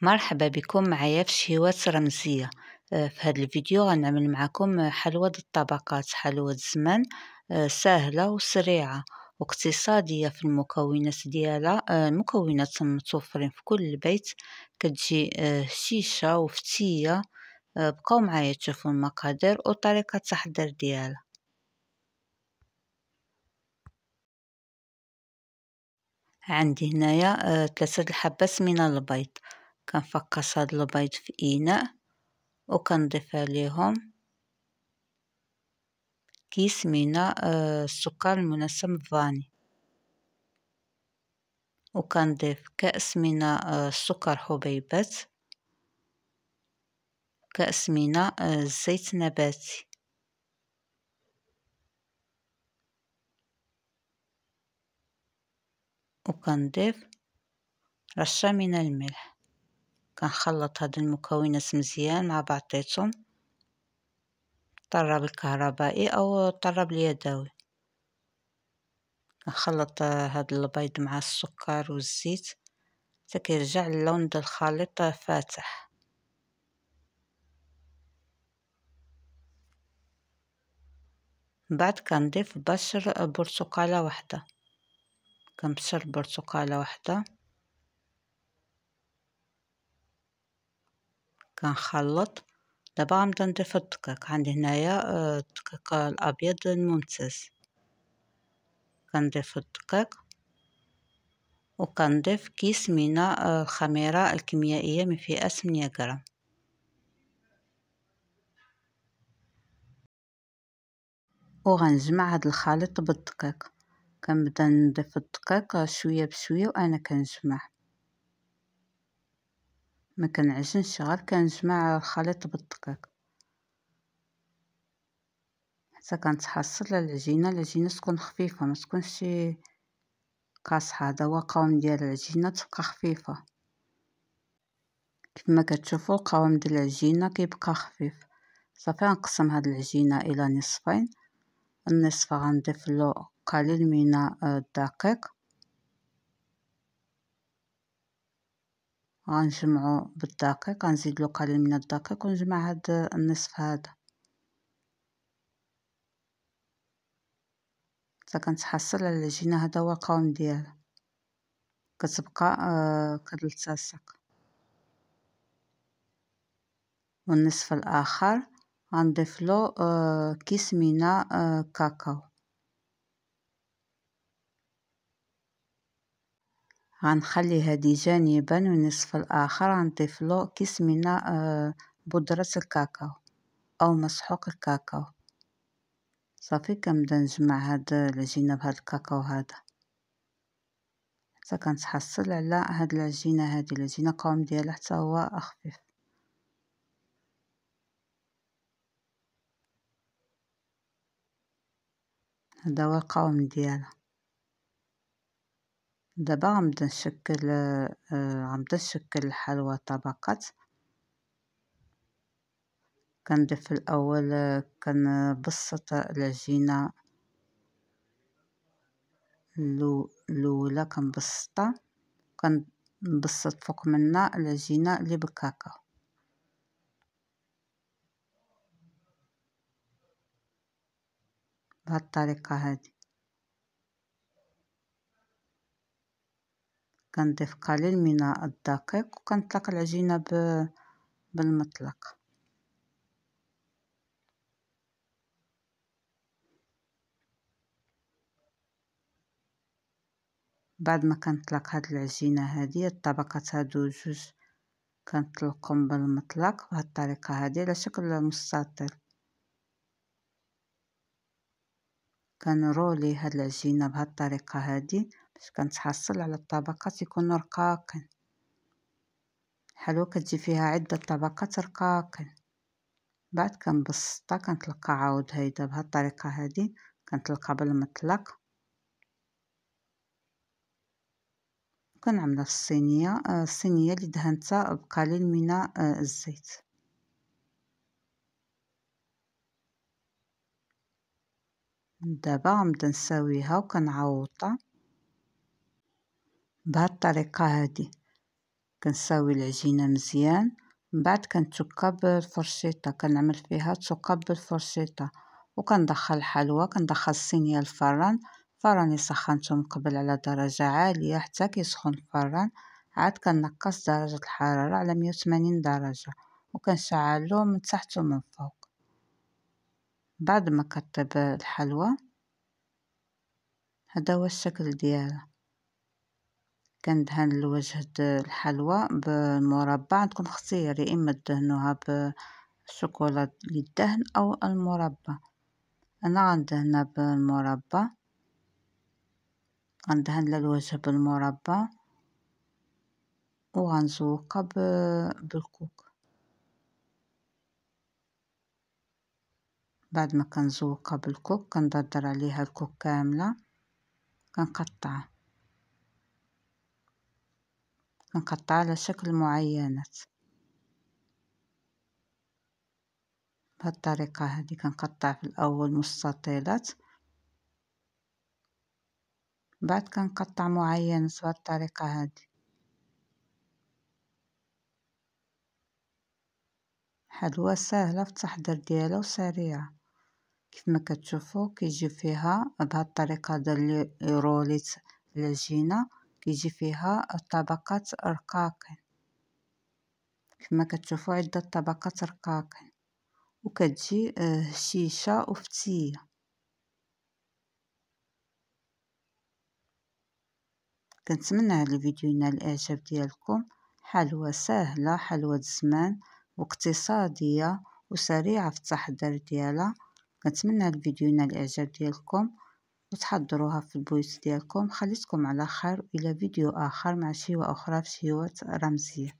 مرحبا بكم معايا في شهوات رمزية. في هذا الفيديو غنعمل معكم حلوى الطبقات، حلوى الزمن، سهلة وسريعة واقتصادية في المكونات ديالها. المكونات متوفرين في كل بيت، كتجي هشيشة وفتية. بقاو معايا تشوفوا المقادير وطريقة التحضير ديالها. عندي هنايا 3 الحبات من البيض. كنفقص هاد البيض في إناء وكنضيف عليهم كيس من السكر المنسم فاني، وكنضيف كأس من السكر حبيبات، كأس من الزيت نباتي، وكنضيف رشة من الملح. كنخلط هاد المكونات مزيان مع بعضيتهم، الطراب الكهربائي او الطراب اليدوي. كنخلط هاد البيض مع السكر والزيت حتى كيرجع اللون ديال الخليط فاتح. بعد كنضيف بشر برتقالة واحدة، كنبشر برتقالة واحدة، كنخلط. دابا غنبدا نضيف الدقيق. عندي هنايا الدقيق الابيض الممتاز. كنضيف الدقيق وكنضيف كيس من الخميرة الكيميائية من فئة 8 غرام. وغنجمع هاد الخليط بالدقيق. كنبدا نضيف الدقيق شوية بشوية وانا كنجمع، ما كنعجنش، غير كنجمع الخليط بالدقيق حتى كنتحصل العجينة تكون خفيفة، ما تكونش قاصحة. هذا هو القوام ديال العجينة، تبقى خفيفة. كما كتشوفوا القوام ديال العجينة كيبقى خفيف. صافي غنقسم هاد العجينة الى نصفين. النصف غنضيف له قليل من الدقيق، غنجمعو بالدقيق، غنزيد له قليل من الدقيق ونجمع هاد النصف هذا حتى كنتحصل على العجينة. هذا هو القوام ديالها، كتبقى كتلتصق. والنصف الاخر غنضيف له كيس من كاكاو. غنخلي هذه جانبا، والنصف الاخر غنضيف له كيس من بودرة الكاكاو او مسحوق الكاكاو. صافي كنبدا نجمع هاد العجينة بهاد الكاكاو هذا حتى كنتحصل على هاد العجينة هذه. العجينة القوام ديالها حتى هو خفيف. هذا هو القوام ديالها. دابا غنبدا نشكل الحلوى طبقات. كنضيف في الاول، كنبسط العجينه الاولى، كنبسطها، كنبسط فوق منها العجينه اللي بالكاكاو بهذه الطريقه هذه. كنضيف قليل من الدقيق وكنطلق العجينه بالمطلق. بعد ما كنطلق هاد العجينه هذه، الطبقات هادو جوج كنطلقهم بالمطلق بهذه الطريقه هذه على شكل مستطيل. كنرولي هاد العجينه بهذه الطريقه هذه باش كنتحصل على الطبقات يكونوا رقاقين. الحلوى كتجي فيها عده طبقات رقاقين. بعد كنبسطها، كنطلقها عاود هيدا بهذه الطريقه هذه، كنطلقها بالمطلق وكنعملها في الصينيه اللي دهنتها بقليل من الزيت. دابا غنبدا نساويها وكنعوضها بهذه الطريقه هذه. كنساوي العجينة مزيان، من بعد كنتكا بالفرشيطة، كنعمل فيها تقب بالفرشيطة، وكندخل الحلوى، كندخل الصينية للفران. الفران سخنته من قبل على درجة عالية حتى كيسخن الفران، عاد كنقص درجة الحرارة على 180 درجة، وكنشعلو من تحت ومن فوق. بعد ما كطيب الحلوى، هذا هو الشكل ديالها. كندهن الوجه الحلوى بالمربى، عندكم اختيار يا اما دهنوها بالشوكولا للدهن او المربى. انا غندهنها بالمربى، غندهن الوجه بالمربى وغنزوقها بالكوك. بعد ما كنزوقها بالكوك كندردر عليها الكوك كامله، كنقطعها على شكل معينات بهذه الطريقه هذه. كنقطع في الاول مستطيلات، بعد كنقطع معينات بهذه الطريقه هذه. حلوى سهله في التحضير ديالها وسريعه. كيف ما كتشوفوا كيجي فيها بهذه الطريقه ديال روليت العجينه، كيجي فيها طبقات رقاقين. كيف ما كتشوفوا عده طبقات رقاقين، وكتجي هشيشه وفتيه. كنتمنى هذا الفيديو ينال الاعجاب ديالكم. حلوى سهله، حلوى الزمان واقتصاديه وسريعه في التحضير ديالها. كنتمنى هذا الفيديو ينال الاعجاب ديالكم وتحضروها في البيوت ديالكم. خليتكم على خير، الى فيديو اخر مع شيوه اخرى في شيوات رمزيه.